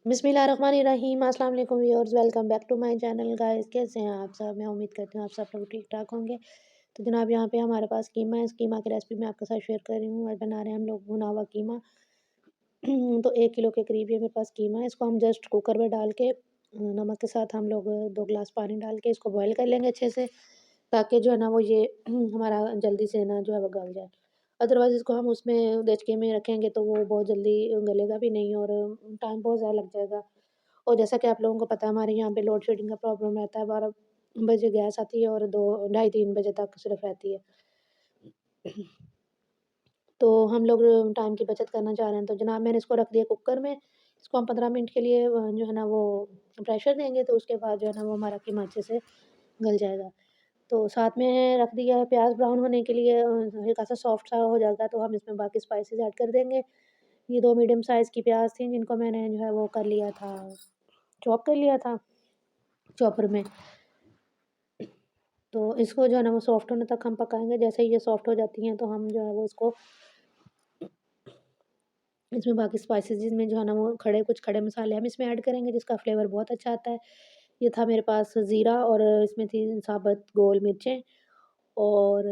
बिस्मिल्लाहिर्रहमानिर्रहीम अस्सलाम वालेकुम viewers, welcome back to my channel guys. कैसे हैं आप सब? मैं उम्मीद करती हूँ आप सब लोग ठीक ठाक होंगे। तो जनाब यहाँ पे हमारे पास कीमा है। इस कीमा की रेसिपी मैं आपके साथ शेयर कर रही हूँ। आज बना रहे हैं हम लोग भुना हुआ कीमा। तो 1 किलो के करीब ये मेरे पास कीमा है। इसको हम जस्ट कुकर में डाल के नमक के साथ हम लोग 2 गिलास पानी डाल के इसको बॉयल कर लेंगे अच्छे से, ताकि जो है ना वो ये हमारा जल्दी से ना जो है वो गल जाए। अदरवाइज़ इसको हम उसमें देचके में रखेंगे तो वो बहुत जल्दी गलेगा भी नहीं और टाइम बहुत ज़्यादा लग जाएगा। और जैसा कि आप लोगों को पता है हमारे यहाँ पे लोड शेडिंग का प्रॉब्लम रहता है। 12 बजे गैस आती है और 2 ढाई 3 बजे तक सिर्फ रहती है। तो हम लोग टाइम की बचत करना चाह रहे हैं, तो जनाब मैंने इसको रख दिया कुकर में। इसको हम 15 मिनट के लिए जो है ना वो प्रेशर देंगे, तो उसके बाद जो है ना वो हमारा कीमा अच्छे से गल जाएगा। तो साथ में रख दिया है प्याज़ ब्राउन होने के लिए, हल्का-सा सॉफ्ट सा हो जाएगा तो हम इसमें बाकी स्पाइसेस ऐड कर देंगे। ये 2 मीडियम साइज़ की प्याज़ थी जिनको मैंने जो है वो कर लिया था, चॉप कर लिया था चॉपर में। तो इसको जो है ना वो सॉफ्ट होने तक हम पकाएँगे। जैसे ही ये सॉफ्ट हो जाती हैं तो हम जो है वो इसको इसमें बाकी स्पाइसेस जिसमें जो है ना वो कुछ खड़े मसाले हम इसमें ऐड करेंगे जिसका फ्लेवर बहुत अच्छा आता है। ये था मेरे पास ज़ीरा और इसमें थी साबुत गोल मिर्चें और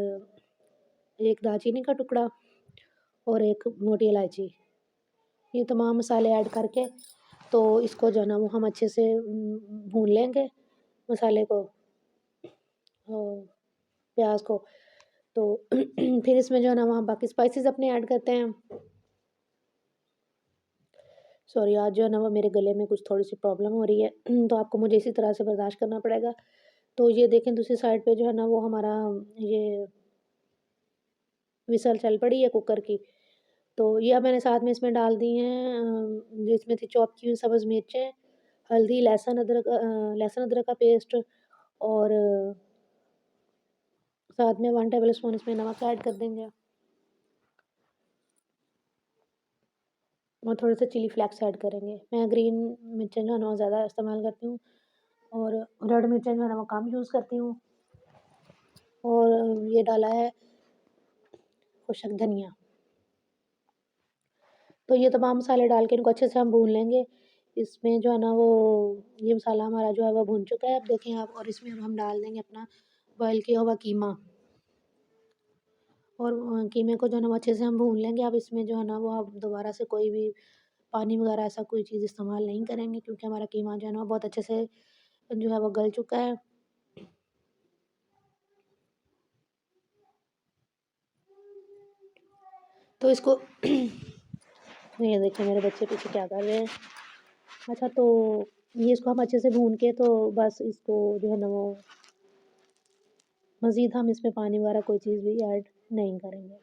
एक दालचीनी का टुकड़ा और एक मोटी इलायची। ये तमाम मसाले ऐड करके तो इसको जो है ना वो हम अच्छे से भून लेंगे मसाले को और प्याज़ को। तो फिर इसमें जो है ना वहाँ बाकी स्पाइसेस अपने ऐड करते हैं। सॉरी, आज जो है ना वो मेरे गले में कुछ थोड़ी-सी प्रॉब्लम हो रही है, तो आपको मुझे इसी तरह से बर्दाश्त करना पड़ेगा। तो ये देखें दूसरी साइड पे जो है ना वो हमारा ये विसल चल पड़ी है कुकर की। तो ये अब मैंने साथ में इसमें डाल दी हैं जो इसमें थी चॉप की हुई सब्ज़ मिर्चें, हल्दी, लहसुन अदरक का पेस्ट और साथ में 1 टेबल स्पून इसमें नमक ऐड कर देंगे और थोड़े-से चिली फ्लेक्स ऐड करेंगे। मैं ग्रीन मिर्चें जो है ना वो ज़्यादा इस्तेमाल करती हूँ और रेड मिर्चें जो है ना वो कम यूज़ करती हूँ और ये डाला है खुशक धनिया। तो ये तमाम मसाले डाल के इनको अच्छे से हम भून लेंगे। इसमें जो है ना वो ये मसाला हमारा जो है वो भुन चुका है, अब देखें आप, और इसमें अब हम डाल देंगे अपना बॉयल किया हुआ कीमा और कीमे को जो है ना वो अच्छे से हम भून लेंगे। अब इसमें जो है ना वो अब दोबारा से कोई भी पानी वगैरह ऐसा कोई चीज़ इस्तेमाल नहीं करेंगे क्योंकि हमारा कीमा जो है ना वो बहुत अच्छे से जो है वो गल चुका है। तो इसको ये देखिए मेरे बच्चे पीछे क्या कर रहे हैं। अच्छा, तो ये इसको हम अच्छे से भून के तो बस इसको जो है ना वो मज़ीद हम इसमें पानी वगैरह कोई चीज़ भी ऐड नहीं करेंगे।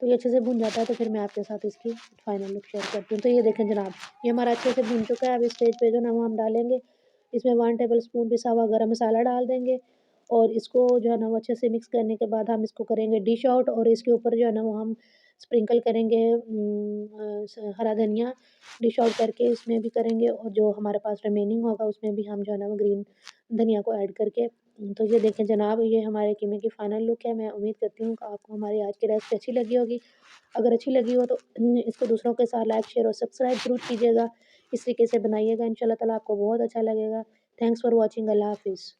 तो ये अच्छे से भुन जाता है तो फिर मैं आपके साथ इसकी फाइनल लुक शेयर करती हूँ। तो ये देखें जनाब, ये हमारा अच्छे से भुन चुका है। अब इस स्टेज पे जो है ना वो हम डालेंगे इसमें 1 टेबल स्पून पिसा हुआ गरम मसाला डाल देंगे और इसको जो है ना वो अच्छे से मिक्स करने के बाद हम इसको करेंगे डिश आउट और इसके ऊपर जो है ना वो हम स्प्रिंकल करेंगे हरा धनिया डिश आउट करके इसमें भी करेंगे और जो हमारे पास रिमेनिंग होगा उसमें भी हम जो है ना वो ग्रीन धनिया को ऐड करके तो ये देखें जनाब, ये हमारे कीमे की फ़ाइनल लुक है। मैं उम्मीद करती हूँ कि आपको हमारी आज की रेसिपी अच्छी लगी होगी। अगर अच्छी लगी हो तो इसको दूसरों के साथ लाइक, शेयर और सब्सक्राइब ज़रूर कीजिएगा। इस तरीके से बनाइएगा, इंशाल्लाह ताला आपको बहुत अच्छा लगेगा। Thanks for watching. अल्लाह हाफ़िज़।